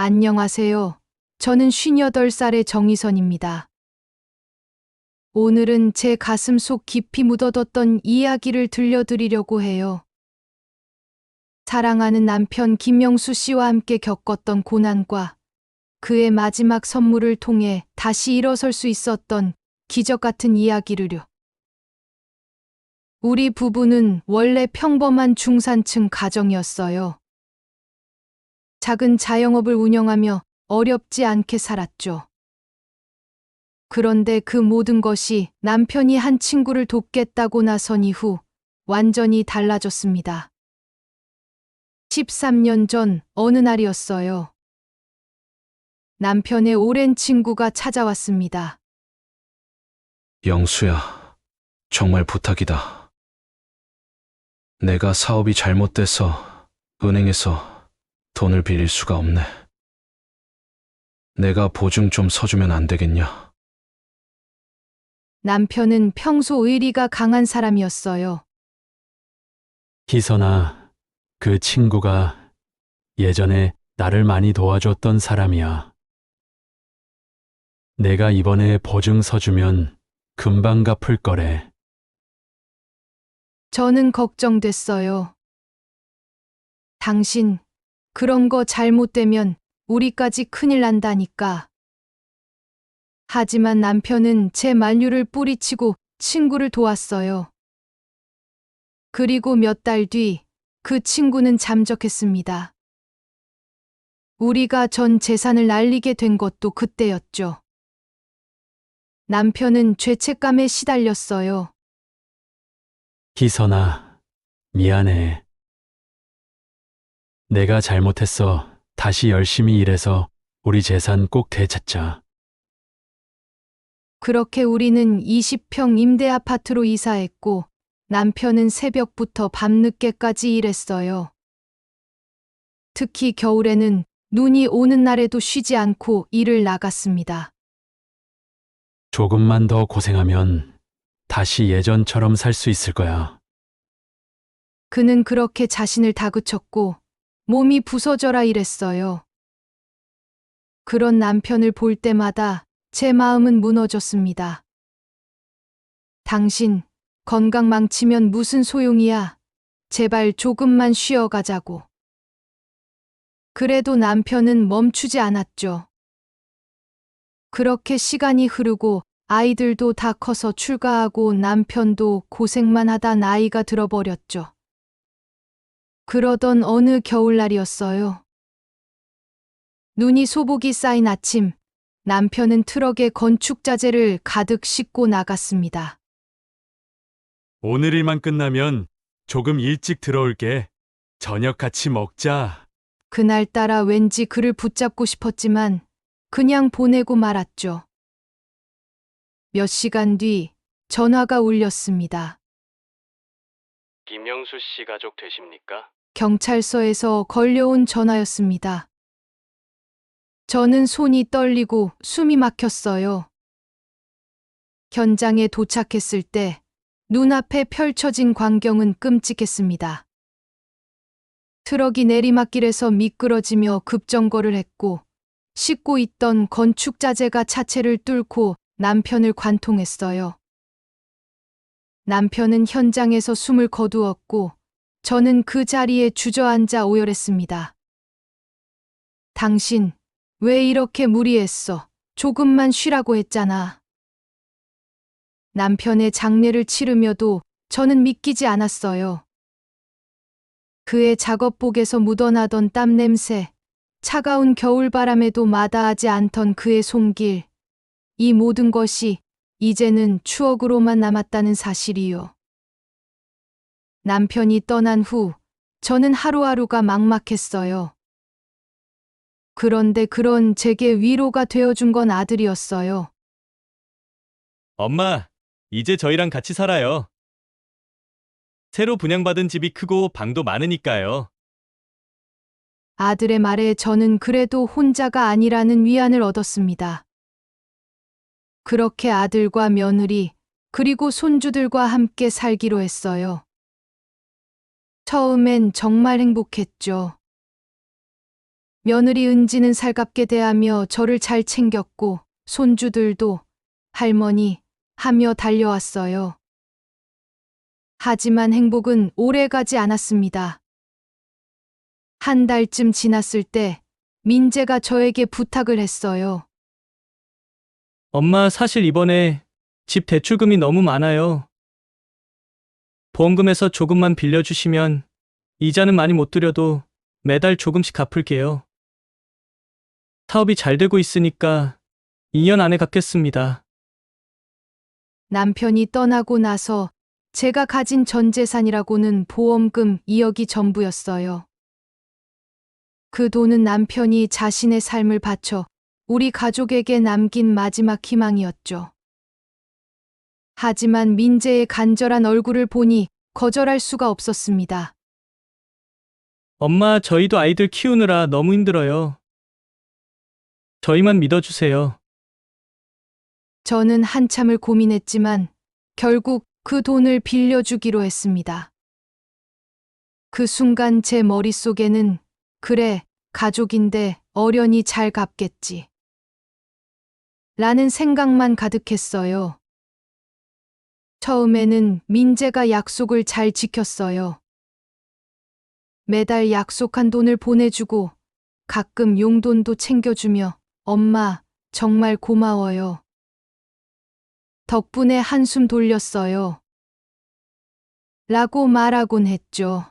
안녕하세요. 저는 58살의 정희선입니다. 오늘은 제 가슴 속 깊이 묻어뒀던 이야기를 들려드리려고 해요. 사랑하는 남편 김명수 씨와 함께 겪었던 고난과 그의 마지막 선물을 통해 다시 일어설 수 있었던 기적 같은 이야기를요. 우리 부부는 원래 평범한 중산층 가정이었어요. 작은 자영업을 운영하며 어렵지 않게 살았죠. 그런데 그 모든 것이 남편이 한 친구를 돕겠다고 나선 이후 완전히 달라졌습니다. 13년 전 어느 날이었어요. 남편의 오랜 친구가 찾아왔습니다. 영수야, 정말 부탁이다. 내가 사업이 잘못돼서 은행에서 돈을 빌릴 수가 없네. 내가 보증 좀 서주면 안 되겠냐? 남편은 평소 의리가 강한 사람이었어요. 희선아, 그 친구가 예전에 나를 많이 도와줬던 사람이야. 내가 이번에 보증 서주면 금방 갚을 거래. 저는 걱정됐어요. 당신, 그런 거 잘못되면 우리까지 큰일 난다니까. 하지만 남편은 제 만류를 뿌리치고 친구를 도왔어요. 그리고 몇 달 뒤 그 친구는 잠적했습니다. 우리가 전 재산을 날리게 된 것도 그때였죠. 남편은 죄책감에 시달렸어요. 희선아, 미안해. 내가 잘못했어. 다시 열심히 일해서 우리 재산 꼭 되찾자. 그렇게 우리는 20평 임대 아파트로 이사했고 남편은 새벽부터 밤늦게까지 일했어요. 특히 겨울에는 눈이 오는 날에도 쉬지 않고 일을 나갔습니다. 조금만 더 고생하면 다시 예전처럼 살 수 있을 거야. 그는 그렇게 자신을 다그쳤고 몸이 부서져라 이랬어요. 그런 남편을 볼 때마다 제 마음은 무너졌습니다. 당신, 건강 망치면 무슨 소용이야. 제발 조금만 쉬어가자고. 그래도 남편은 멈추지 않았죠. 그렇게 시간이 흐르고 아이들도 다 커서 출가하고 남편도 고생만 하다 나이가 들어버렸죠. 그러던 어느 겨울날이었어요. 눈이 소복이 쌓인 아침, 남편은 트럭에 건축자재를 가득 싣고 나갔습니다. 오늘 일만 끝나면 조금 일찍 들어올게. 저녁 같이 먹자. 그날따라 왠지 그를 붙잡고 싶었지만 그냥 보내고 말았죠. 몇 시간 뒤 전화가 울렸습니다. 김영수 씨 가족 되십니까? 경찰서에서 걸려온 전화였습니다. 저는 손이 떨리고 숨이 막혔어요. 현장에 도착했을 때 눈앞에 펼쳐진 광경은 끔찍했습니다. 트럭이 내리막길에서 미끄러지며 급정거를 했고 싣고 있던 건축자재가 차체를 뚫고 남편을 관통했어요. 남편은 현장에서 숨을 거두었고 저는 그 자리에 주저앉아 오열했습니다. 당신, 왜 이렇게 무리했어? 조금만 쉬라고 했잖아. 남편의 장례를 치르며도 저는 믿기지 않았어요. 그의 작업복에서 묻어나던 땀 냄새, 차가운 겨울바람에도 마다하지 않던 그의 손길, 이 모든 것이 이제는 추억으로만 남았다는 사실이요. 남편이 떠난 후 저는 하루하루가 막막했어요. 그런데 그런 제게 위로가 되어준 건 아들이었어요. 엄마, 이제 저희랑 같이 살아요. 새로 분양받은 집이 크고 방도 많으니까요. 아들의 말에 저는 그래도 혼자가 아니라는 위안을 얻었습니다. 그렇게 아들과 며느리, 그리고 손주들과 함께 살기로 했어요. 처음엔 정말 행복했죠. 며느리 은지는 살갑게 대하며 저를 잘 챙겼고 손주들도 할머니 하며 달려왔어요. 하지만 행복은 오래 가지 않았습니다. 한 달쯤 지났을 때 민재가 저에게 부탁을 했어요. 엄마, 사실 이번에 집 대출금이 너무 많아요. 보험금에서 조금만 빌려주시면 이자는 많이 못 드려도 매달 조금씩 갚을게요. 사업이 잘 되고 있으니까 2년 안에 갚겠습니다. 남편이 떠나고 나서 제가 가진 전 재산이라고는 보험금 2억이 전부였어요. 그 돈은 남편이 자신의 삶을 바쳐 우리 가족에게 남긴 마지막 희망이었죠. 하지만 민재의 간절한 얼굴을 보니 거절할 수가 없었습니다. 엄마, 저희도 아이들 키우느라 너무 힘들어요. 저희만 믿어주세요. 저는 한참을 고민했지만 결국 그 돈을 빌려주기로 했습니다. 그 순간 제 머릿속에는 그래, 가족인데 어련히 잘 갚겠지. 라는 생각만 가득했어요. 처음에는 민재가 약속을 잘 지켰어요. 매달 약속한 돈을 보내주고 가끔 용돈도 챙겨주며 엄마, 정말 고마워요. 덕분에 한숨 돌렸어요. 라고 말하곤 했죠.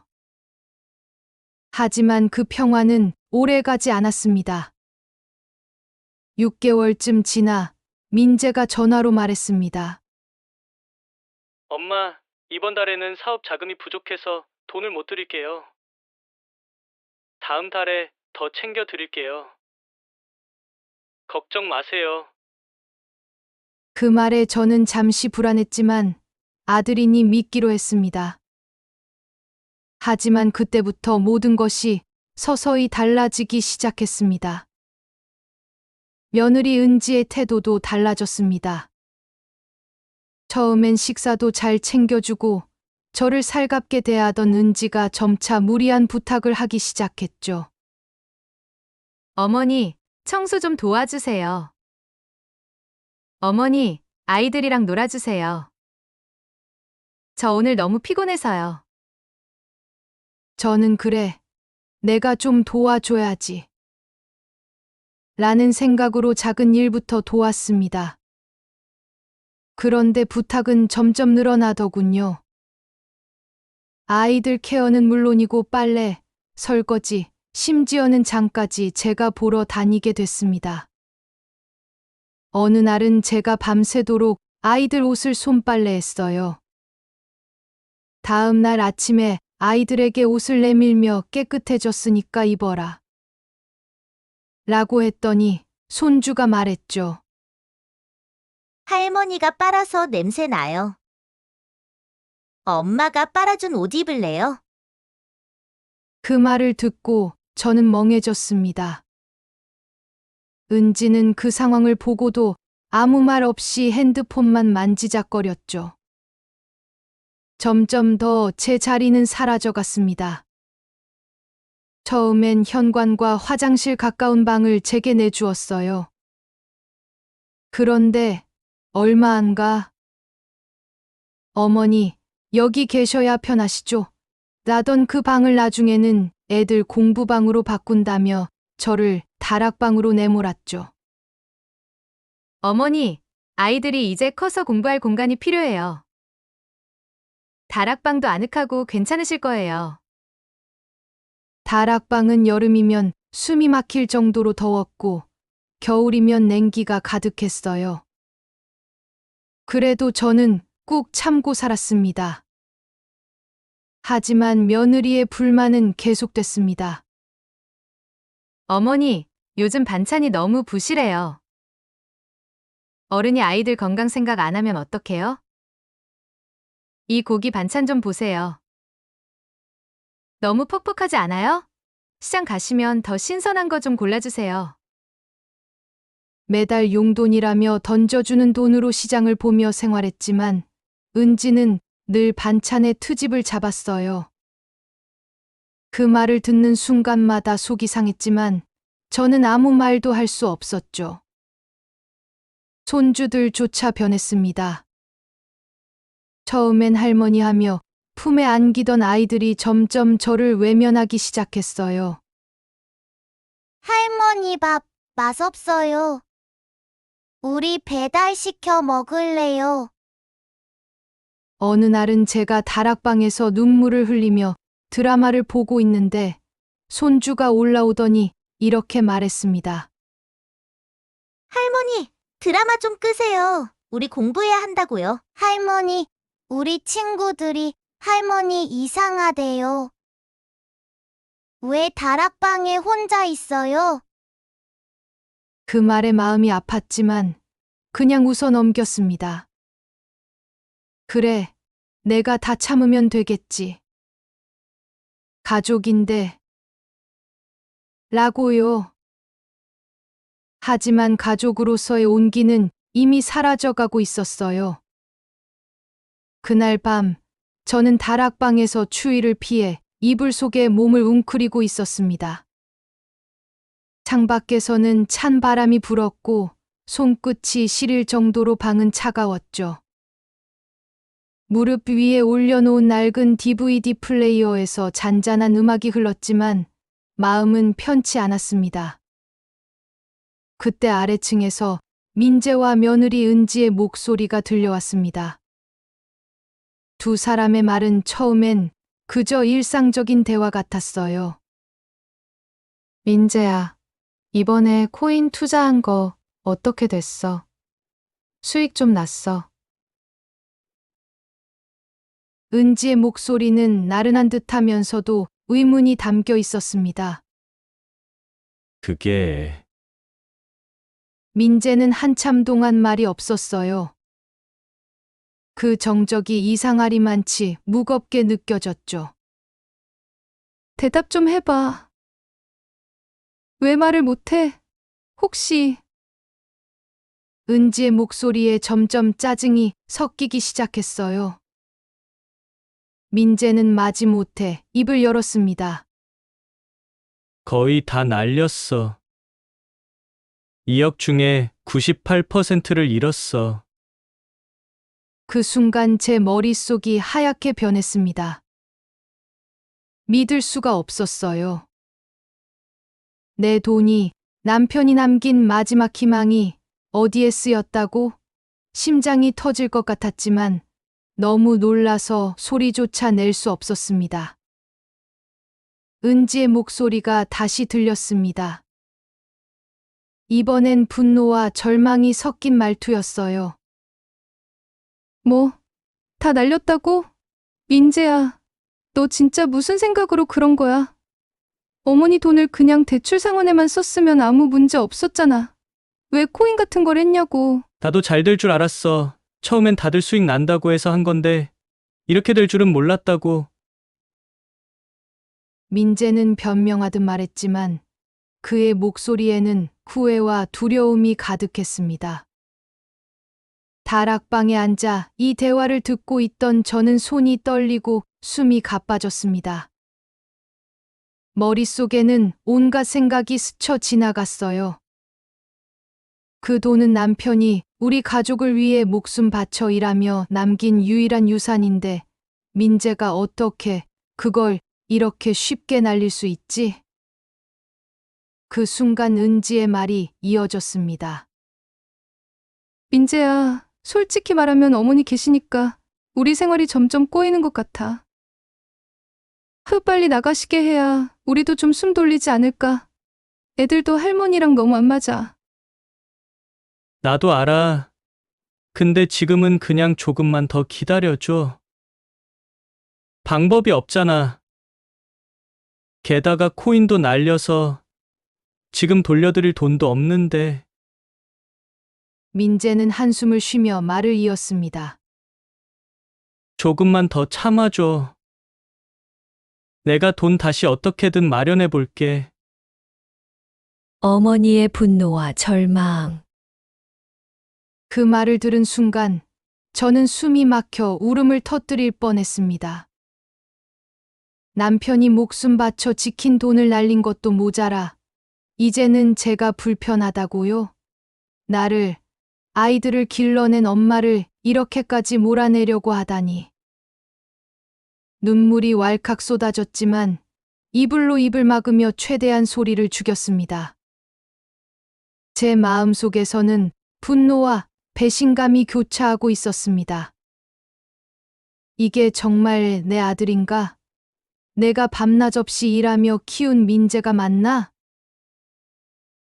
하지만 그 평화는 오래 가지 않았습니다. 6개월쯤 지나 민재가 전화로 말했습니다. 엄마, 이번 달에는 사업 자금이 부족해서 돈을 못 드릴게요. 다음 달에 더 챙겨 드릴게요. 걱정 마세요. 그 말에 저는 잠시 불안했지만 아들이니 믿기로 했습니다. 하지만 그때부터 모든 것이 서서히 달라지기 시작했습니다. 며느리 은지의 태도도 달라졌습니다. 처음엔 식사도 잘 챙겨주고 저를 살갑게 대하던 은지가 점차 무리한 부탁을 하기 시작했죠. 어머니, 청소 좀 도와주세요. 어머니, 아이들이랑 놀아주세요. 저 오늘 너무 피곤해서요. 저는 그래, 내가 좀 도와줘야지. 라는 생각으로 작은 일부터 도왔습니다. 그런데 부탁은 점점 늘어나더군요. 아이들 케어는 물론이고 빨래, 설거지, 심지어는 장까지 제가 보러 다니게 됐습니다. 어느 날은 제가 밤새도록 아이들 옷을 손빨래했어요. 다음 날 아침에 아이들에게 옷을 내밀며 깨끗해졌으니까 입어라. 라고 했더니 손주가 말했죠. 할머니가 빨아서 냄새 나요. 엄마가 빨아준 옷 입을래요? 그 말을 듣고 저는 멍해졌습니다. 은지는 그 상황을 보고도 아무 말 없이 핸드폰만 만지작거렸죠. 점점 더 제 자리는 사라져갔습니다. 처음엔 현관과 화장실 가까운 방을 제게 내주었어요. 그런데 얼마 안 가. 어머니, 여기 계셔야 편하시죠? 라던 그 방을 나중에는 애들 공부방으로 바꾼다며 저를 다락방으로 내몰았죠. 어머니, 아이들이 이제 커서 공부할 공간이 필요해요. 다락방도 아늑하고 괜찮으실 거예요. 다락방은 여름이면 숨이 막힐 정도로 더웠고 겨울이면 냉기가 가득했어요. 그래도 저는 꾹 참고 살았습니다. 하지만 며느리의 불만은 계속됐습니다. 어머니, 요즘 반찬이 너무 부실해요. 어른이 아이들 건강 생각 안 하면 어떡해요? 이 고기 반찬 좀 보세요. 너무 퍽퍽하지 않아요? 시장 가시면 더 신선한 거 좀 골라주세요. 매달 용돈이라며 던져주는 돈으로 시장을 보며 생활했지만 은지는 늘 반찬에 트집을 잡았어요. 그 말을 듣는 순간마다 속이 상했지만 저는 아무 말도 할 수 없었죠. 손주들조차 변했습니다. 처음엔 할머니 하며 품에 안기던 아이들이 점점 저를 외면하기 시작했어요. 할머니 밥 맛없어요. 우리 배달시켜 먹을래요. 어느 날은 제가 다락방에서 눈물을 흘리며 드라마를 보고 있는데 손주가 올라오더니 이렇게 말했습니다. 할머니, 드라마 좀 끄세요. 우리 공부해야 한다고요. 할머니, 우리 친구들이 할머니 이상하대요. 왜 다락방에 혼자 있어요? 그 말에 마음이 아팠지만 그냥 웃어 넘겼습니다. 그래, 내가 다 참으면 되겠지. 가족인데. 라고요. 하지만 가족으로서의 온기는 이미 사라져가고 있었어요. 그날 밤, 저는 다락방에서 추위를 피해 이불 속에 몸을 웅크리고 있었습니다. 창밖에서는 찬 바람이 불었고 손끝이 시릴 정도로 방은 차가웠죠. 무릎 위에 올려놓은 낡은 DVD 플레이어에서 잔잔한 음악이 흘렀지만 마음은 편치 않았습니다. 그때 아래층에서 민재와 며느리 은지의 목소리가 들려왔습니다. 두 사람의 말은 처음엔 그저 일상적인 대화 같았어요. 민재야, 이번에 코인 투자한 거 어떻게 됐어? 수익 좀 났어. 은지의 목소리는 나른한 듯하면서도 의문이 담겨 있었습니다. 그게 민재는 한참 동안 말이 없었어요. 그 정적이 이상하리만치 무겁게 느껴졌죠. 대답 좀 해봐. 왜 말을 못해? 혹시... 은지의 목소리에 점점 짜증이 섞이기 시작했어요. 민재는 마지못해 입을 열었습니다. 거의 다 날렸어. 2억 중에 98%를 잃었어. 그 순간 제 머릿속이 하얗게 변했습니다. 믿을 수가 없었어요. 내 돈이, 남편이 남긴 마지막 희망이 어디에 쓰였다고? 심장이 터질 것 같았지만 너무 놀라서 소리조차 낼 수 없었습니다. 은지의 목소리가 다시 들렸습니다. 이번엔 분노와 절망이 섞인 말투였어요. 뭐, 다 날렸다고? 민재야, 너 진짜 무슨 생각으로 그런 거야? 어머니 돈을 그냥 대출 상환에만 썼으면 아무 문제 없었잖아. 왜 코인 같은 걸 했냐고. 나도 잘 될 줄 알았어. 처음엔 다들 수익 난다고 해서 한 건데 이렇게 될 줄은 몰랐다고. 민재는 변명하듯 말했지만 그의 목소리에는 후회와 두려움이 가득했습니다. 다락방에 앉아 이 대화를 듣고 있던 저는 손이 떨리고 숨이 가빠졌습니다. 머릿속에는 온갖 생각이 스쳐 지나갔어요. 그 돈은 남편이 우리 가족을 위해 목숨 바쳐 일하며 남긴 유일한 유산인데 민재가 어떻게 그걸 이렇게 쉽게 날릴 수 있지? 그 순간 은지의 말이 이어졌습니다. 민재야, 솔직히 말하면 어머니 계시니까 우리 생활이 점점 꼬이는 것 같아. 빨리 나가시게 해야 우리도 좀 숨 돌리지 않을까? 애들도 할머니랑 너무 안 맞아. 나도 알아. 근데 지금은 그냥 조금만 더 기다려줘. 방법이 없잖아. 게다가 코인도 날려서 지금 돌려드릴 돈도 없는데. 민재는 한숨을 쉬며 말을 이었습니다. 조금만 더 참아줘. 내가 돈 다시 어떻게든 마련해 볼게. 어머니의 분노와 절망. 그 말을 들은 순간 저는 숨이 막혀 울음을 터뜨릴 뻔했습니다. 남편이 목숨 바쳐 지킨 돈을 날린 것도 모자라 이제는 제가 불편하다고요? 나를, 아이들을 길러낸 엄마를 이렇게까지 몰아내려고 하다니. 눈물이 왈칵 쏟아졌지만 이불로 입을 막으며 최대한 소리를 죽였습니다. 제 마음속에서는 분노와 배신감이 교차하고 있었습니다. 이게 정말 내 아들인가? 내가 밤낮 없이 일하며 키운 민재가 맞나?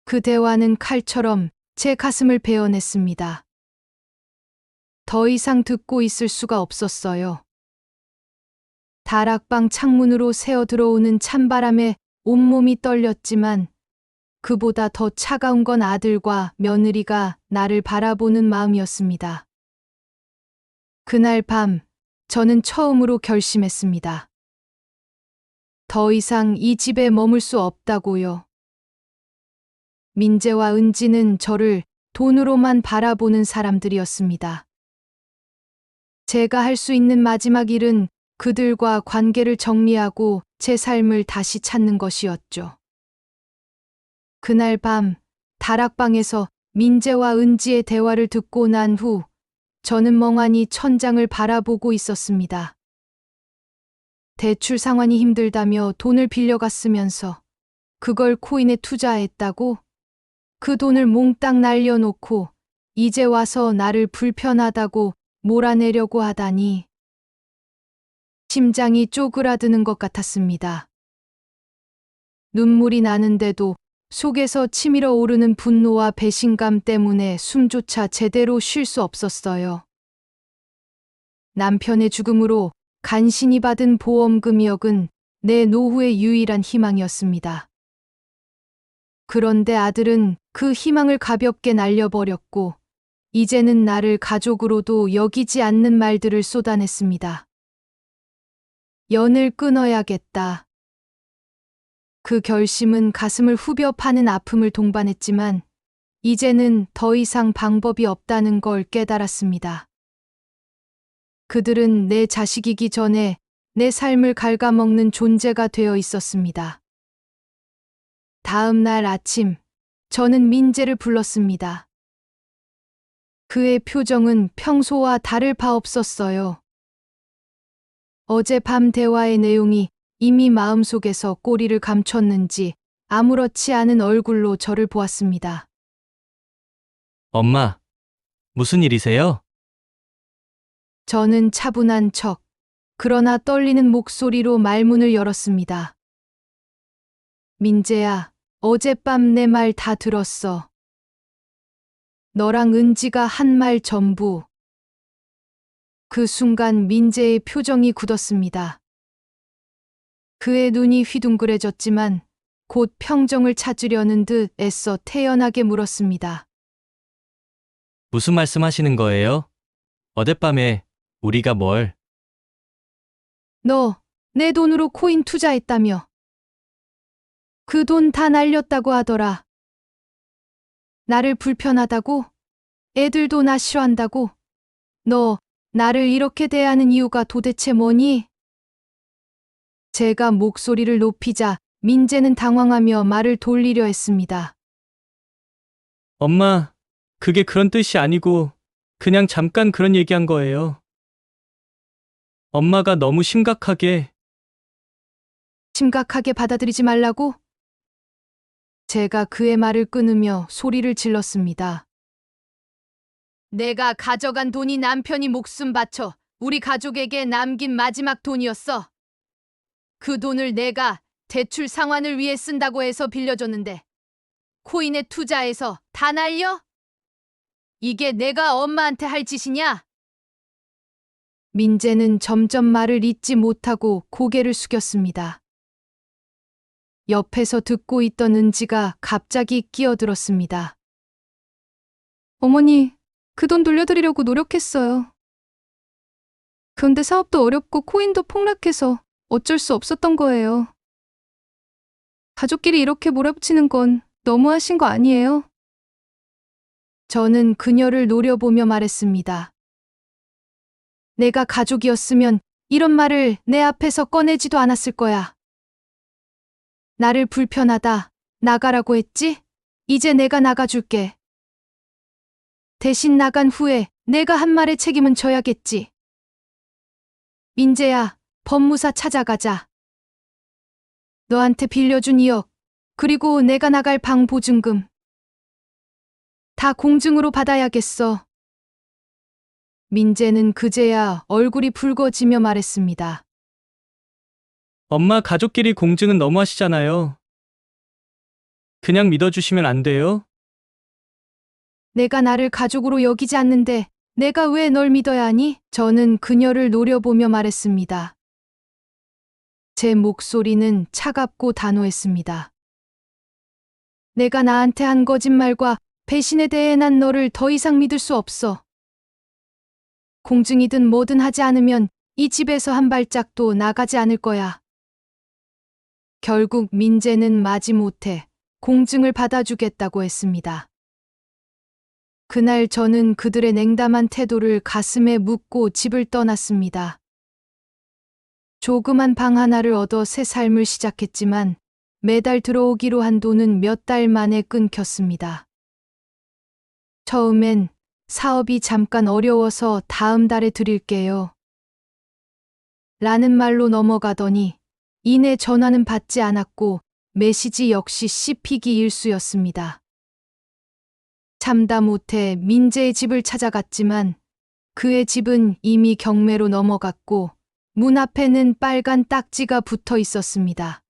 그 대화는 칼처럼 제 가슴을 베어냈습니다. 더 이상 듣고 있을 수가 없었어요. 다락방 창문으로 새어 들어오는 찬바람에 온몸이 떨렸지만 그보다 더 차가운 건 아들과 며느리가 나를 바라보는 마음이었습니다. 그날 밤 저는 처음으로 결심했습니다. 더 이상 이 집에 머물 수 없다고요. 민재와 은지는 저를 돈으로만 바라보는 사람들이었습니다. 제가 할 수 있는 마지막 일은 그들과 관계를 정리하고 제 삶을 다시 찾는 것이었죠. 그날 밤 다락방에서 민재와 은지의 대화를 듣고 난 후 저는 멍하니 천장을 바라보고 있었습니다. 대출 상환이 힘들다며 돈을 빌려갔으면서 그걸 코인에 투자했다고? 그 돈을 몽땅 날려놓고 이제 와서 나를 불편하다고 몰아내려고 하다니. 심장이 쪼그라드는 것 같았습니다. 눈물이 나는데도 속에서 치밀어 오르는 분노와 배신감 때문에 숨조차 제대로 쉴 수 없었어요. 남편의 죽음으로 간신히 받은 보험금역은 내 노후의 유일한 희망이었습니다. 그런데 아들은 그 희망을 가볍게 날려버렸고 이제는 나를 가족으로도 여기지 않는 말들을 쏟아냈습니다. 연을 끊어야겠다. 그 결심은 가슴을 후벼 파는 아픔을 동반했지만 이제는 더 이상 방법이 없다는 걸 깨달았습니다. 그들은 내 자식이기 전에 내 삶을 갉아먹는 존재가 되어 있었습니다. 다음 날 아침, 저는 민재를 불렀습니다. 그의 표정은 평소와 다를 바 없었어요. 어젯밤 대화의 내용이 이미 마음속에서 꼬리를 감췄는지 아무렇지 않은 얼굴로 저를 보았습니다. 엄마, 무슨 일이세요? 저는 차분한 척, 그러나 떨리는 목소리로 말문을 열었습니다. 민재야, 어젯밤 내 말 다 들었어. 너랑 은지가 한 말 전부. 그 순간 민재의 표정이 굳었습니다. 그의 눈이 휘둥그레졌지만 곧 평정을 찾으려는 듯 애써 태연하게 물었습니다. 무슨 말씀하시는 거예요? 어젯밤에 우리가 뭘? 너 내 돈으로 코인 투자했다며. 그 돈 다 날렸다고 하더라. 나를 불편하다고? 애들도 나 싫어한다고? 너 나를 이렇게 대하는 이유가 도대체 뭐니? 제가 목소리를 높이자 민재는 당황하며 말을 돌리려 했습니다. 엄마, 그게 그런 뜻이 아니고 그냥 잠깐 그런 얘기한 거예요. 엄마가 너무 심각하게 받아들이지 말라고? 제가 그의 말을 끊으며 소리를 질렀습니다. 내가 가져간 돈이 남편이 목숨 바쳐 우리 가족에게 남긴 마지막 돈이었어. 그 돈을 내가 대출 상환을 위해 쓴다고 해서 빌려줬는데 코인에 투자해서 다 날려? 이게 내가 엄마한테 할 짓이냐? 민재는 점점 말을 잇지 못하고 고개를 숙였습니다. 옆에서 듣고 있던 은지가 갑자기 끼어들었습니다. 어머니, 그 돈 돌려드리려고 노력했어요. 그런데 사업도 어렵고 코인도 폭락해서 어쩔 수 없었던 거예요. 가족끼리 이렇게 몰아붙이는 건 너무하신 거 아니에요? 저는 그녀를 노려보며 말했습니다. 내가 가족이었으면 이런 말을 내 앞에서 꺼내지도 않았을 거야. 나를 불편하다, 나가라고 했지? 이제 내가 나가줄게. 대신 나간 후에 내가 한 말의 책임은 져야겠지. 민재야, 법무사 찾아가자. 너한테 빌려준 2억, 그리고 내가 나갈 방 보증금. 다 공증으로 받아야겠어. 민재는 그제야 얼굴이 붉어지며 말했습니다. 엄마 가족끼리 공증은 너무하시잖아요. 그냥 믿어주시면 안 돼요? 내가 나를 가족으로 여기지 않는데 내가 왜 널 믿어야 하니? 저는 그녀를 노려보며 말했습니다. 제 목소리는 차갑고 단호했습니다. 내가 나한테 한 거짓말과 배신에 대해 난 너를 더 이상 믿을 수 없어. 공증이든 뭐든 하지 않으면 이 집에서 한 발짝도 나가지 않을 거야. 결국 민재는 마지못해 공증을 받아주겠다고 했습니다. 그날 저는 그들의 냉담한 태도를 가슴에 묻고 집을 떠났습니다. 조그만 방 하나를 얻어 새 삶을 시작했지만 매달 들어오기로 한 돈은 몇 달 만에 끊겼습니다. 처음엔 사업이 잠깐 어려워서 다음 달에 드릴게요. 라는 말로 넘어가더니 이내 전화는 받지 않았고 메시지 역시 씹히기 일쑤였습니다. 참다 못해 민재의 집을 찾아갔지만 그의 집은 이미 경매로 넘어갔고 문 앞에는 빨간 딱지가 붙어 있었습니다.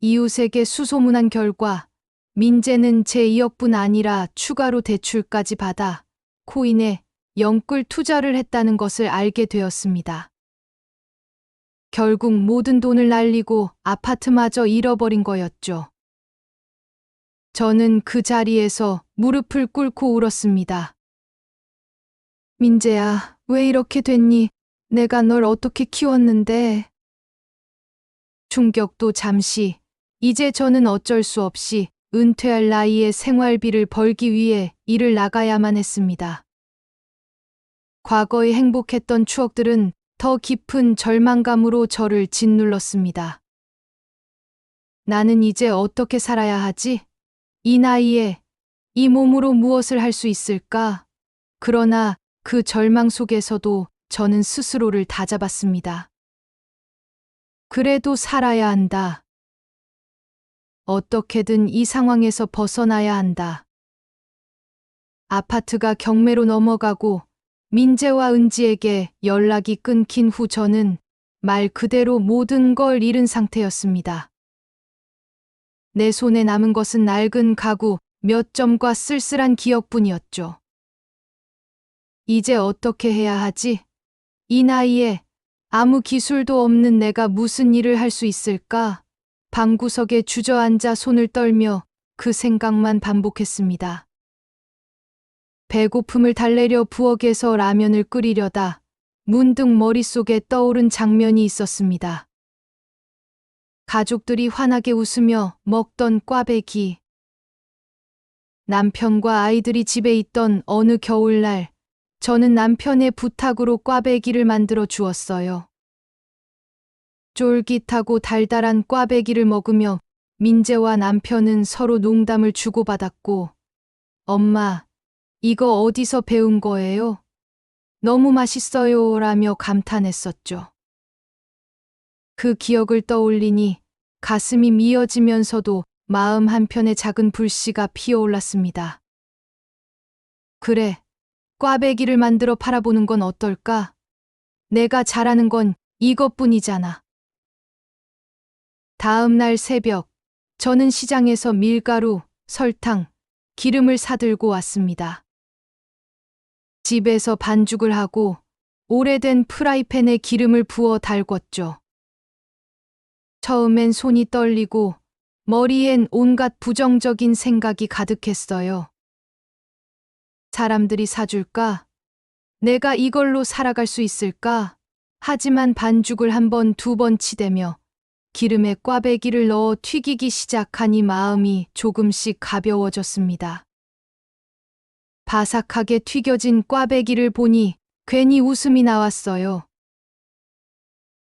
이웃에게 수소문한 결과 민재는 제 2억뿐 아니라 추가로 대출까지 받아 코인에 영끌 투자를 했다는 것을 알게 되었습니다. 결국 모든 돈을 날리고 아파트마저 잃어버린 거였죠. 저는 그 자리에서 무릎을 꿇고 울었습니다. 민재야, 왜 이렇게 됐니? 내가 널 어떻게 키웠는데. 충격도 잠시, 이제 저는 어쩔 수 없이 은퇴할 나이에 생활비를 벌기 위해 일을 나가야만 했습니다. 과거에 행복했던 추억들은 더 깊은 절망감으로 저를 짓눌렀습니다. 나는 이제 어떻게 살아야 하지? 이 나이에 이 몸으로 무엇을 할 수 있을까? 그러나 그 절망 속에서도 저는 스스로를 다잡았습니다. 그래도 살아야 한다. 어떻게든 이 상황에서 벗어나야 한다. 아파트가 경매로 넘어가고 민재와 은지에게 연락이 끊긴 후 저는 말 그대로 모든 걸 잃은 상태였습니다. 내 손에 남은 것은 낡은 가구 몇 점과 쓸쓸한 기억뿐이었죠. 이제 어떻게 해야 하지? 이 나이에 아무 기술도 없는 내가 무슨 일을 할 수 있을까? 방구석에 주저앉아 손을 떨며 그 생각만 반복했습니다. 배고픔을 달래려 부엌에서 라면을 끓이려다 문득 머릿속에 떠오른 장면이 있었습니다. 가족들이 환하게 웃으며 먹던 꽈배기. 남편과 아이들이 집에 있던 어느 겨울날, 저는 남편의 부탁으로 꽈배기를 만들어 주었어요. 쫄깃하고 달달한 꽈배기를 먹으며 민재와 남편은 서로 농담을 주고받았고, 엄마, 이거 어디서 배운 거예요? 너무 맛있어요 라며 감탄했었죠. 그 기억을 떠올리니 가슴이 미어지면서도 마음 한편에 작은 불씨가 피어올랐습니다. 그래, 꽈배기를 만들어 팔아보는 건 어떨까? 내가 잘하는 건 이것뿐이잖아. 다음 날 새벽, 저는 시장에서 밀가루, 설탕, 기름을 사들고 왔습니다. 집에서 반죽을 하고 오래된 프라이팬에 기름을 부어 달궜죠. 처음엔 손이 떨리고 머리엔 온갖 부정적인 생각이 가득했어요. 사람들이 사줄까? 내가 이걸로 살아갈 수 있을까? 하지만 반죽을 한 번, 두 번 치대며 기름에 꽈배기를 넣어 튀기기 시작하니 마음이 조금씩 가벼워졌습니다. 바삭하게 튀겨진 꽈배기를 보니 괜히 웃음이 나왔어요.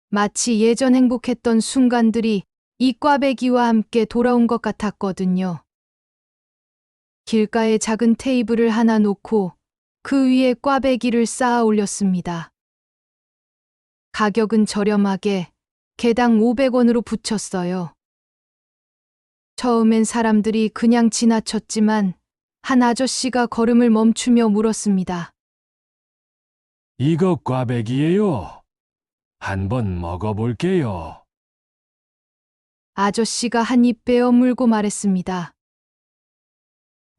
마치 예전 행복했던 순간들이 이 꽈배기와 함께 돌아온 것 같았거든요. 길가에 작은 테이블을 하나 놓고 그 위에 꽈배기를 쌓아 올렸습니다. 가격은 저렴하게 개당 500원으로 붙였어요. 처음엔 사람들이 그냥 지나쳤지만 한 아저씨가 걸음을 멈추며 물었습니다. 이거 꽈배기예요. 한번 먹어볼게요. 아저씨가 한 입 베어 물고 말했습니다.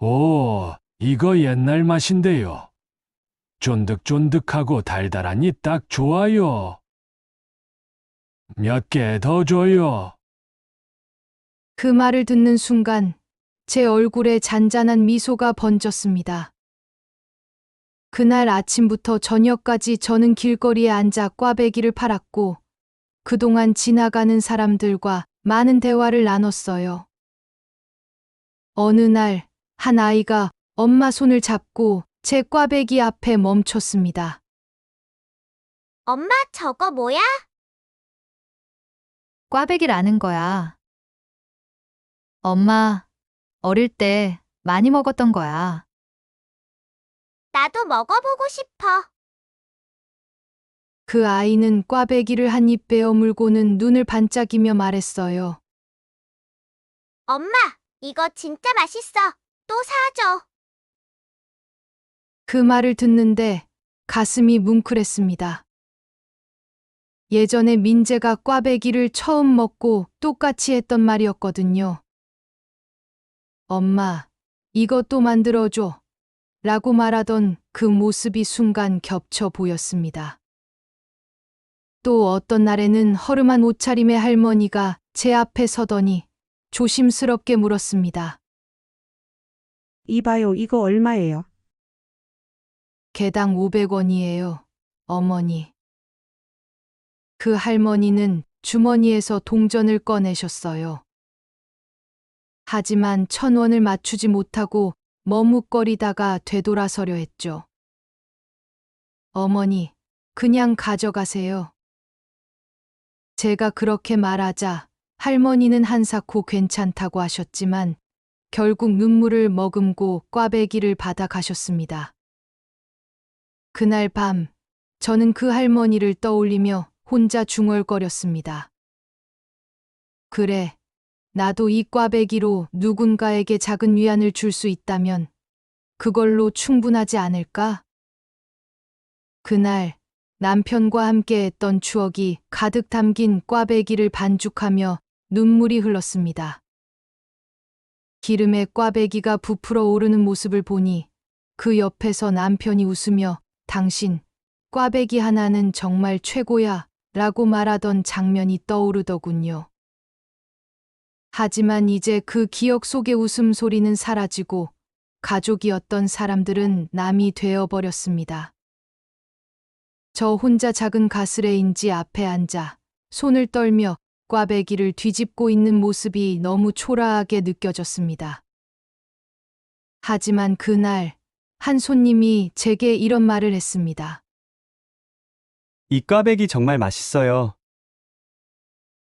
오, 이거 옛날 맛인데요. 쫀득쫀득하고 달달하니 딱 좋아요. 몇 개 더 줘요. 그 말을 듣는 순간 제 얼굴에 잔잔한 미소가 번졌습니다. 그날 아침부터 저녁까지 저는 길거리에 앉아 꽈배기를 팔았고 그동안 지나가는 사람들과 많은 대화를 나눴어요. 어느 날 한 아이가 엄마 손을 잡고 제 꽈배기 앞에 멈췄습니다. 엄마, 저거 뭐야? 꽈배기라는 거야. 엄마, 어릴 때 많이 먹었던 거야. 나도 먹어보고 싶어. 그 아이는 꽈배기를 한 입 베어 물고는 눈을 반짝이며 말했어요. 엄마, 이거 진짜 맛있어. 또 사줘. 그 말을 듣는데 가슴이 뭉클했습니다. 예전에 민재가 꽈배기를 처음 먹고 똑같이 했던 말이었거든요. 엄마, 이거 또 만들어줘. 라고 말하던 그 모습이 순간 겹쳐 보였습니다. 또 어떤 날에는 허름한 옷차림의 할머니가 제 앞에 서더니 조심스럽게 물었습니다. 이봐요, 이거 얼마예요? 개당 500원이에요, 어머니. 그 할머니는 주머니에서 동전을 꺼내셨어요. 하지만 1,000원을 맞추지 못하고 머뭇거리다가 되돌아서려 했죠. 어머니, 그냥 가져가세요. 제가 그렇게 말하자 할머니는 한사코 괜찮다고 하셨지만 결국 눈물을 머금고 꽈배기를 받아 가셨습니다. 그날 밤, 저는 그 할머니를 떠올리며 혼자 중얼거렸습니다. 그래, 나도 이 꽈배기로 누군가에게 작은 위안을 줄 수 있다면 그걸로 충분하지 않을까? 그날 남편과 함께 했던 추억이 가득 담긴 꽈배기를 반죽하며 눈물이 흘렀습니다. 기름에 꽈배기가 부풀어 오르는 모습을 보니 그 옆에서 남편이 웃으며 당신, 꽈배기 하나는 정말 최고야 라고 말하던 장면이 떠오르더군요. 하지만 이제 그 기억 속의 웃음소리는 사라지고 가족이었던 사람들은 남이 되어버렸습니다. 저 혼자 작은 가스레인지 앞에 앉아 손을 떨며 꽈배기를 뒤집고 있는 모습이 너무 초라하게 느껴졌습니다. 하지만 그날 한 손님이 제게 이런 말을 했습니다. 이 꽈배기 정말 맛있어요.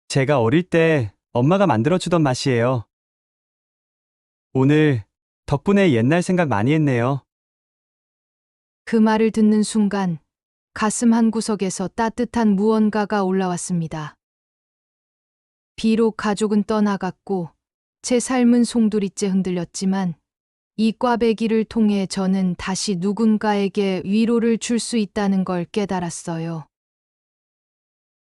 제가 어릴 때 엄마가 만들어주던 맛이에요. 오늘 덕분에 옛날 생각 많이 했네요. 그 말을 듣는 순간 가슴 한구석에서 따뜻한 무언가가 올라왔습니다. 비록 가족은 떠나갔고 제 삶은 송두리째 흔들렸지만 이 꽈배기를 통해 저는 다시 누군가에게 위로를 줄 수 있다는 걸 깨달았어요.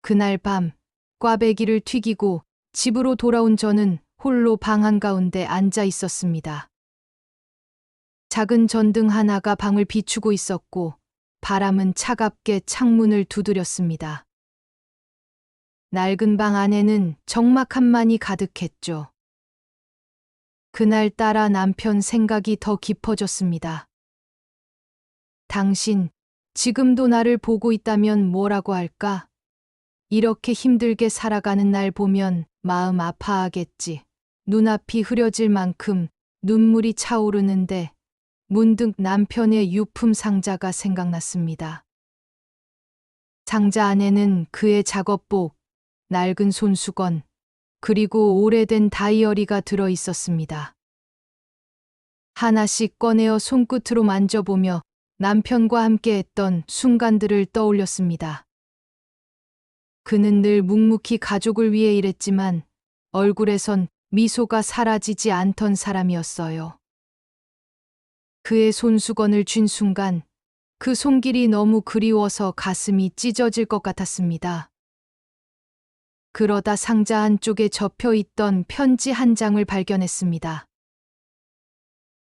그날 밤 꽈배기를 튀기고 집으로 돌아온 저는 홀로 방 한가운데 앉아 있었습니다. 작은 전등 하나가 방을 비추고 있었고 바람은 차갑게 창문을 두드렸습니다. 낡은 방 안에는 적막함만이 가득했죠. 그날따라 남편 생각이 더 깊어졌습니다. 당신, 지금도 나를 보고 있다면 뭐라고 할까? 이렇게 힘들게 살아가는 날 보면 마음 아파하겠지. 눈앞이 흐려질 만큼 눈물이 차오르는데 문득 남편의 유품 상자가 생각났습니다. 상자 안에는 그의 작업복, 낡은 손수건, 그리고 오래된 다이어리가 들어 있었습니다. 하나씩 꺼내어 손끝으로 만져보며 남편과 함께 했던 순간들을 떠올렸습니다. 그는 늘 묵묵히 가족을 위해 일했지만 얼굴에선 미소가 사라지지 않던 사람이었어요. 그의 손수건을 쥔 순간 그 손길이 너무 그리워서 가슴이 찢어질 것 같았습니다. 그러다 상자 한쪽에 접혀 있던 편지 한 장을 발견했습니다.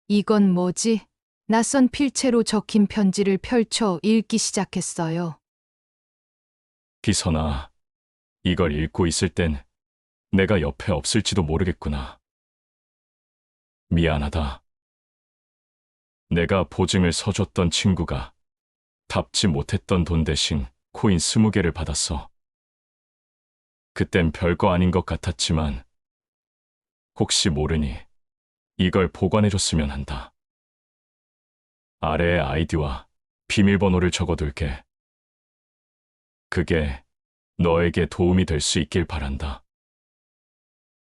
이건 뭐지? 낯선 필체로 적힌 편지를 펼쳐 읽기 시작했어요. 기선아, 이걸 읽고 있을 땐 내가 옆에 없을지도 모르겠구나. 미안하다. 내가 보증을 서줬던 친구가 답지 못했던 돈 대신 코인 20개를 받았어. 그땐 별거 아닌 것 같았지만 혹시 모르니 이걸 보관해줬으면 한다. 아래에 아이디와 비밀번호를 적어둘게. 그게 너에게 도움이 될 수 있길 바란다.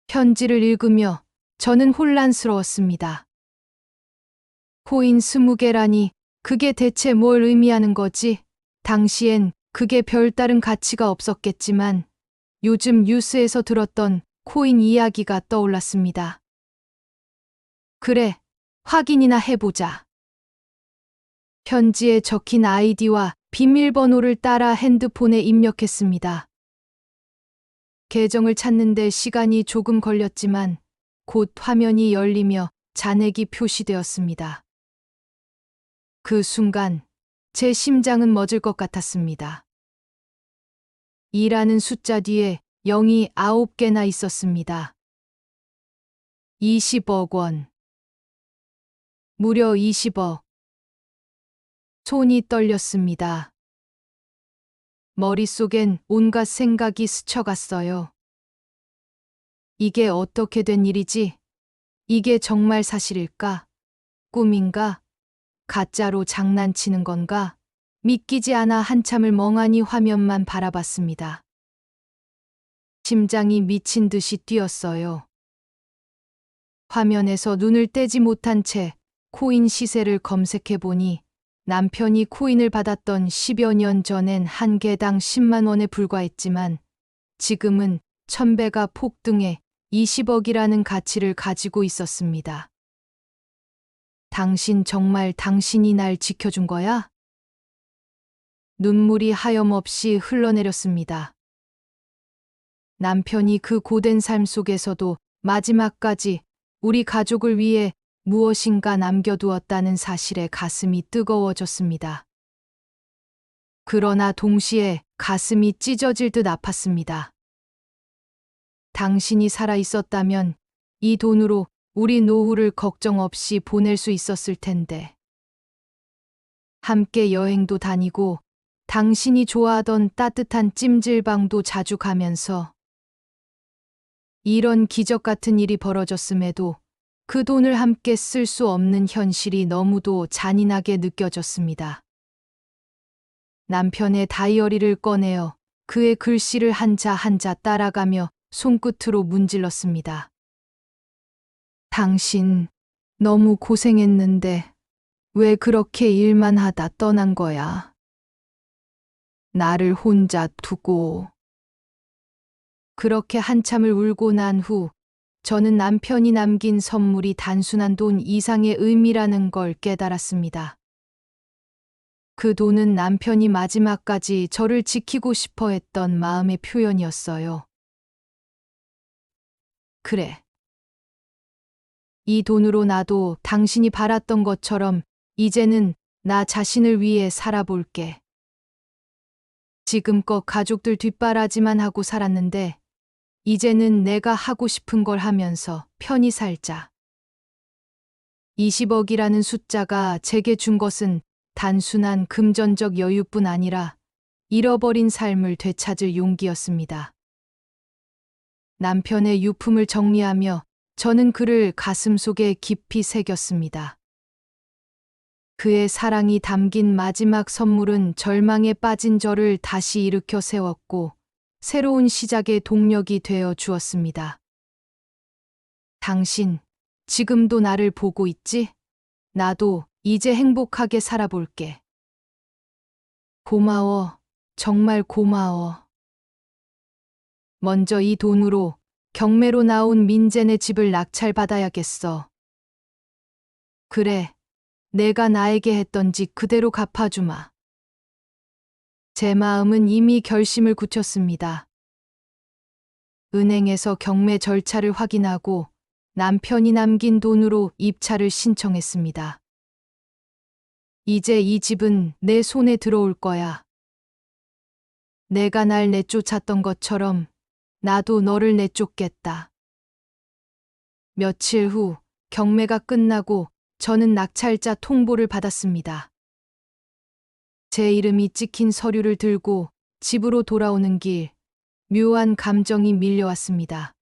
편지를 읽으며 저는 혼란스러웠습니다. 코인 20개라니 그게 대체 뭘 의미하는 거지? 당시엔 그게 별다른 가치가 없었겠지만 요즘 뉴스에서 들었던 코인 이야기가 떠올랐습니다. 그래, 확인이나 해보자. 편지에 적힌 아이디와 비밀번호를 따라 핸드폰에 입력했습니다. 계정을 찾는데 시간이 조금 걸렸지만 곧 화면이 열리며 잔액이 표시되었습니다. 그 순간 제 심장은 멎을 것 같았습니다. 2라는 숫자 뒤에 0이 9개나 있었습니다. 20억 원. 무려 20억. 손이 떨렸습니다. 머릿속엔 온갖 생각이 스쳐갔어요. 이게 어떻게 된 일이지? 이게 정말 사실일까? 꿈인가? 가짜로 장난치는 건가? 믿기지 않아 한참을 멍하니 화면만 바라봤습니다. 심장이 미친 듯이 뛰었어요. 화면에서 눈을 떼지 못한 채 코인 시세를 검색해 보니 남편이 코인을 받았던 10여 년 전엔 한 개당 10만 원에 불과했지만 지금은 1000배가 폭등해 20억이라는 가치를 가지고 있었습니다. 당신 정말 당신이 날 지켜준 거야? 눈물이 하염없이 흘러내렸습니다. 남편이 그 고된 삶 속에서도 마지막까지 우리 가족을 위해 무엇인가 남겨두었다는 사실에 가슴이 뜨거워졌습니다. 그러나 동시에 가슴이 찢어질 듯 아팠습니다. 당신이 살아 있었다면 이 돈으로 우리 노후를 걱정 없이 보낼 수 있었을 텐데. 함께 여행도 다니고 당신이 좋아하던 따뜻한 찜질방도 자주 가면서 이런 기적 같은 일이 벌어졌음에도 그 돈을 함께 쓸 수 없는 현실이 너무도 잔인하게 느껴졌습니다. 남편의 다이어리를 꺼내어 그의 글씨를 한자 한자 따라가며 손끝으로 문질렀습니다. 당신 너무 고생했는데 왜 그렇게 일만 하다 떠난 거야? 나를 혼자 두고. 그렇게 한참을 울고 난 후 저는 남편이 남긴 선물이 단순한 돈 이상의 의미라는 걸 깨달았습니다. 그 돈은 남편이 마지막까지 저를 지키고 싶어 했던 마음의 표현이었어요. 그래. 이 돈으로 나도 당신이 바랐던 것처럼 이제는 나 자신을 위해 살아볼게. 지금껏 가족들 뒷바라지만 하고 살았는데 이제는 내가 하고 싶은 걸 하면서 편히 살자. 20억이라는 숫자가 제게 준 것은 단순한 금전적 여유뿐 아니라 잃어버린 삶을 되찾을 용기였습니다. 남편의 유품을 정리하며 저는 그를 가슴속에 깊이 새겼습니다. 그의 사랑이 담긴 마지막 선물은 절망에 빠진 저를 다시 일으켜 세웠고 새로운 시작의 동력이 되어 주었습니다. 당신, 지금도 나를 보고 있지? 나도 이제 행복하게 살아볼게. 고마워. 정말 고마워. 먼저 이 돈으로 경매로 나온 민재네 집을 낙찰받아야겠어. 그래, 내가 나에게 했던지 그대로 갚아주마. 제 마음은 이미 결심을 굳혔습니다. 은행에서 경매 절차를 확인하고 남편이 남긴 돈으로 입찰을 신청했습니다. 이제 이 집은 내 손에 들어올 거야. 내가 날 내쫓았던 것처럼 나도 너를 내쫓겠다. 며칠 후 경매가 끝나고 저는 낙찰자 통보를 받았습니다. 제 이름이 찍힌 서류를 들고 집으로 돌아오는 길, 묘한 감정이 밀려왔습니다.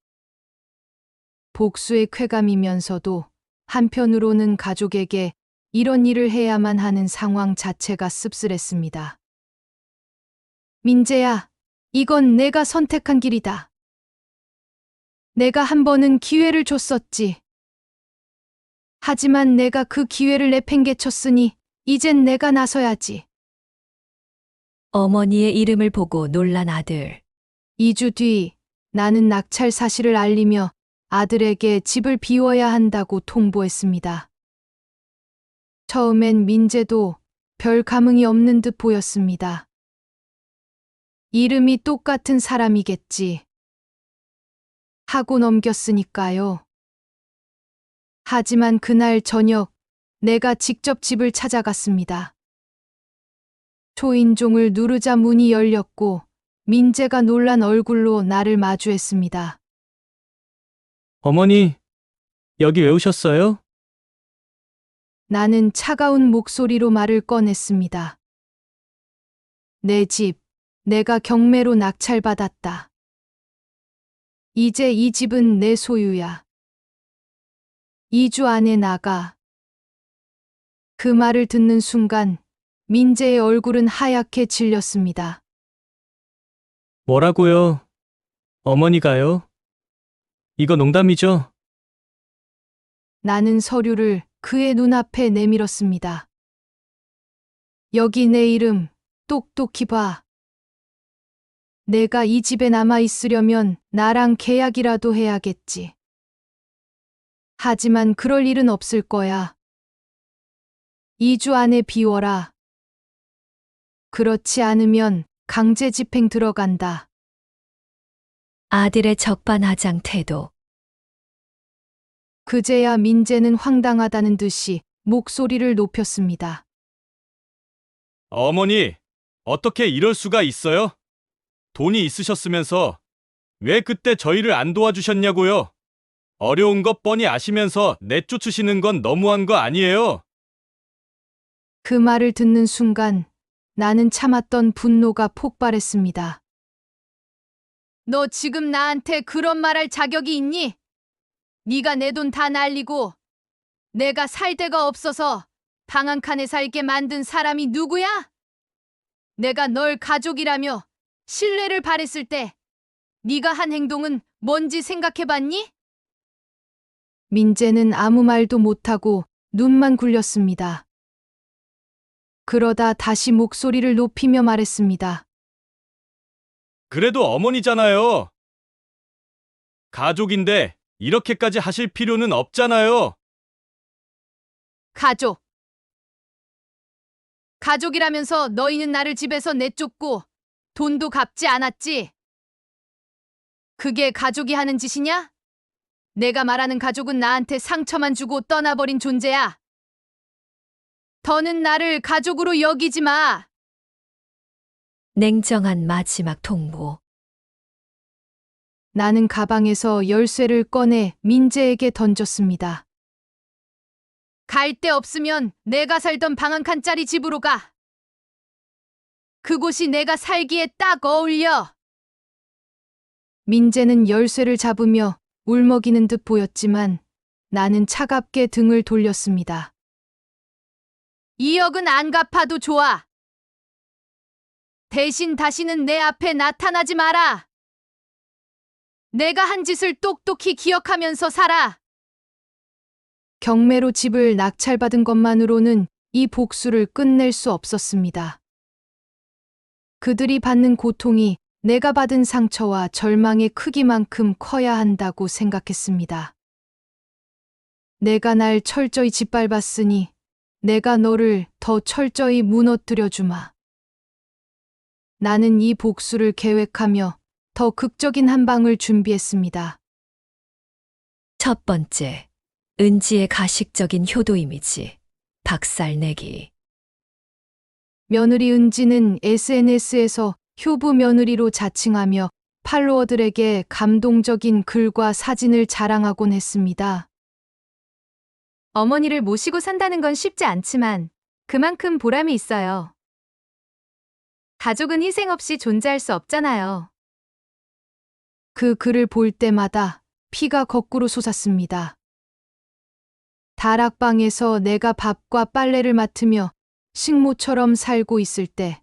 복수의 쾌감이면서도 한편으로는 가족에게 이런 일을 해야만 하는 상황 자체가 씁쓸했습니다. 민재야, 이건 내가 선택한 길이다. 내가 한 번은 기회를 줬었지. 하지만 내가 그 기회를 내팽개쳤으니 이젠 내가 나서야지. 어머니의 이름을 보고 놀란 아들. 2주 뒤 나는 낙찰 사실을 알리며 아들에게 집을 비워야 한다고 통보했습니다. 처음엔 민재도 별 감흥이 없는 듯 보였습니다. 이름이 똑같은 사람이겠지 하고 넘겼으니까요. 하지만 그날 저녁 내가 직접 집을 찾아갔습니다. 초인종을 누르자 문이 열렸고 민재가 놀란 얼굴로 나를 마주했습니다. 어머니, 여기 왜 오셨어요? 나는 차가운 목소리로 말을 꺼냈습니다. 내 집, 내가 경매로 낙찰받았다. 이제 이 집은 내 소유야. 2주 안에 나가. 그 말을 듣는 순간 민재의 얼굴은 하얗게 질렸습니다. 뭐라고요? 어머니가요? 이거 농담이죠? 나는 서류를 그의 눈앞에 내밀었습니다. 여기 내 이름, 똑똑히 봐. 내가 이 집에 남아 있으려면 나랑 계약이라도 해야겠지. 하지만 그럴 일은 없을 거야. 2주 안에 비워라. 그렇지 않으면 강제 집행 들어간다. 아들의 적반하장 태도. 그제야 민재는 황당하다는 듯이 목소리를 높였습니다. 어머니, 어떻게 이럴 수가 있어요? 돈이 있으셨으면서 왜 그때 저희를 안 도와주셨냐고요? 어려운 것 뻔히 아시면서 내쫓으시는 건 너무한 거 아니에요? 그 말을 듣는 순간 나는 참았던 분노가 폭발했습니다. 너 지금 나한테 그런 말할 자격이 있니? 네가 내 돈 다 날리고 내가 살 데가 없어서 방 한 칸에 살게 만든 사람이 누구야? 내가 널 가족이라며 신뢰를 바랬을 때 네가 한 행동은 뭔지 생각해봤니? 민재는 아무 말도 못하고 눈만 굴렸습니다. 그러다 다시 목소리를 높이며 말했습니다. 그래도 어머니잖아요. 가족인데 이렇게까지 하실 필요는 없잖아요. 가족. 가족이라면서 너희는 나를 집에서 내쫓고 돈도 갚지 않았지? 그게 가족이 하는 짓이냐? 내가 말하는 가족은 나한테 상처만 주고 떠나버린 존재야. 더는 나를 가족으로 여기지 마. 냉정한 마지막 통보. 나는 가방에서 열쇠를 꺼내 민재에게 던졌습니다. 갈 데 없으면 내가 살던 방 한 칸짜리 집으로 가. 그곳이 내가 살기에 딱 어울려. 민재는 열쇠를 잡으며 울먹이는 듯 보였지만 나는 차갑게 등을 돌렸습니다. 2억은 안 갚아도 좋아. 대신 다시는 내 앞에 나타나지 마라. 내가 한 짓을 똑똑히 기억하면서 살아. 경매로 집을 낙찰받은 것만으로는 이 복수를 끝낼 수 없었습니다. 그들이 받는 고통이 내가 받은 상처와 절망의 크기만큼 커야 한다고 생각했습니다. 내가 날 철저히 짓밟았으니 내가 너를 더 철저히 무너뜨려 주마. 나는 이 복수를 계획하며 더 극적인 한 방을 준비했습니다. 첫 번째, 은지의 가식적인 효도 이미지, 박살내기. 며느리 은지는 SNS에서 효부 며느리로 자칭하며 팔로워들에게 감동적인 글과 사진을 자랑하곤 했습니다. 어머니를 모시고 산다는 건 쉽지 않지만 그만큼 보람이 있어요. 가족은 희생 없이 존재할 수 없잖아요. 그 글을 볼 때마다 피가 거꾸로 솟았습니다. 다락방에서 내가 밥과 빨래를 맡으며 식모처럼 살고 있을 때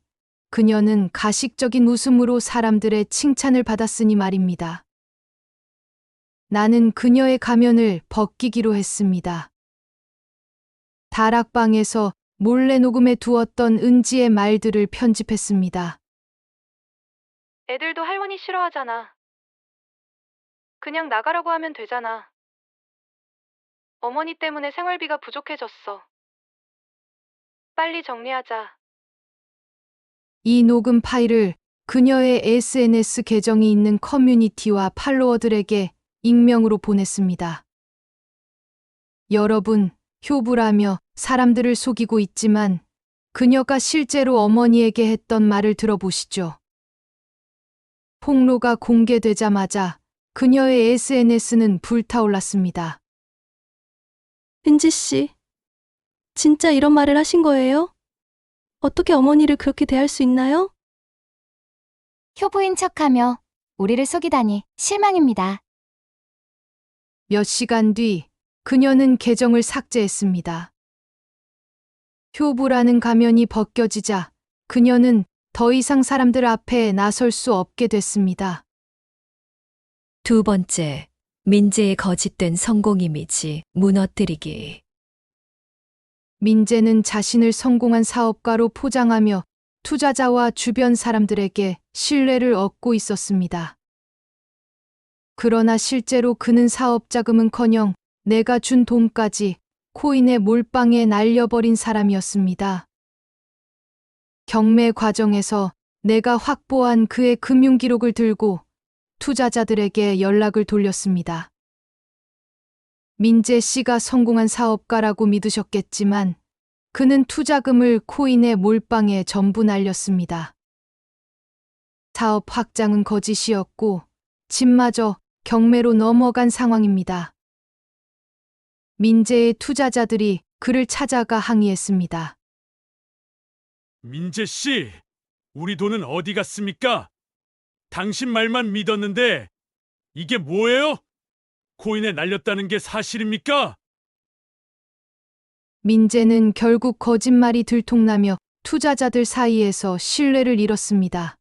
그녀는 가식적인 웃음으로 사람들의 칭찬을 받았으니 말입니다. 나는 그녀의 가면을 벗기기로 했습니다. 다락방에서 몰래 녹음해 두었던 은지의 말들을 편집했습니다. 애들도 할머니 싫어하잖아. 그냥 나가라고 하면 되잖아. 어머니 때문에 생활비가 부족해졌어. 빨리 정리하자. 이 녹음 파일을 그녀의 SNS 계정이 있는 커뮤니티와 팔로워들에게 익명으로 보냈습니다. 여러분, 효부라며 사람들을 속이고 있지만 그녀가 실제로 어머니에게 했던 말을 들어보시죠. 폭로가 공개되자마자 그녀의 SNS는 불타올랐습니다. 은지 씨, 진짜 이런 말을 하신 거예요? 어떻게 어머니를 그렇게 대할 수 있나요? 효부인 척하며 우리를 속이다니 실망입니다. 몇 시간 뒤 그녀는 계정을 삭제했습니다. 효부라는 가면이 벗겨지자 그녀는 더 이상 사람들 앞에 나설 수 없게 됐습니다. 두 번째, 민재의 거짓된 성공 이미지, 무너뜨리기. 민재는 자신을 성공한 사업가로 포장하며 투자자와 주변 사람들에게 신뢰를 얻고 있었습니다. 그러나 실제로 그는 사업 자금은커녕 내가 준 돈까지 코인의 몰빵에 날려버린 사람이었습니다. 경매 과정에서 내가 확보한 그의 금융 기록을 들고 투자자들에게 연락을 돌렸습니다. 민재 씨가 성공한 사업가라고 믿으셨겠지만 그는 투자금을 코인의 몰빵에 전부 날렸습니다. 사업 확장은 거짓이었고 집마저 경매로 넘어간 상황입니다. 민재의 투자자들이 그를 찾아가 항의했습니다. 민재 씨, 우리 돈은 어디 갔습니까? 당신 말만 믿었는데 이게 뭐예요? 코인에 날렸다는 게 사실입니까? 민재는 결국 거짓말이 들통나며 투자자들 사이에서 신뢰를 잃었습니다.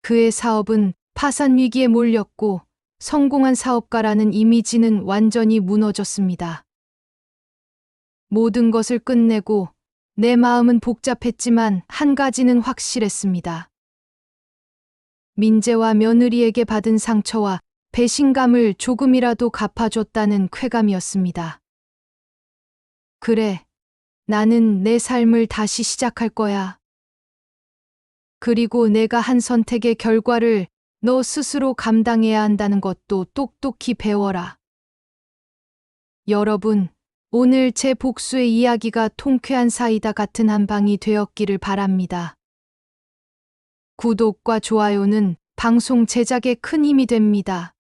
그의 사업은 파산 위기에 몰렸고 성공한 사업가라는 이미지는 완전히 무너졌습니다. 모든 것을 끝내고 내 마음은 복잡했지만 한 가지는 확실했습니다. 민재와 며느리에게 받은 상처와 배신감을 조금이라도 갚아줬다는 쾌감이었습니다. 그래, 나는 내 삶을 다시 시작할 거야. 그리고 내가 한 선택의 결과를 너 스스로 감당해야 한다는 것도 똑똑히 배워라. 여러분, 오늘 제 복수의 이야기가 통쾌한 사이다 같은 한 방이 되었기를 바랍니다. 구독과 좋아요는 방송 제작에 큰 힘이 됩니다.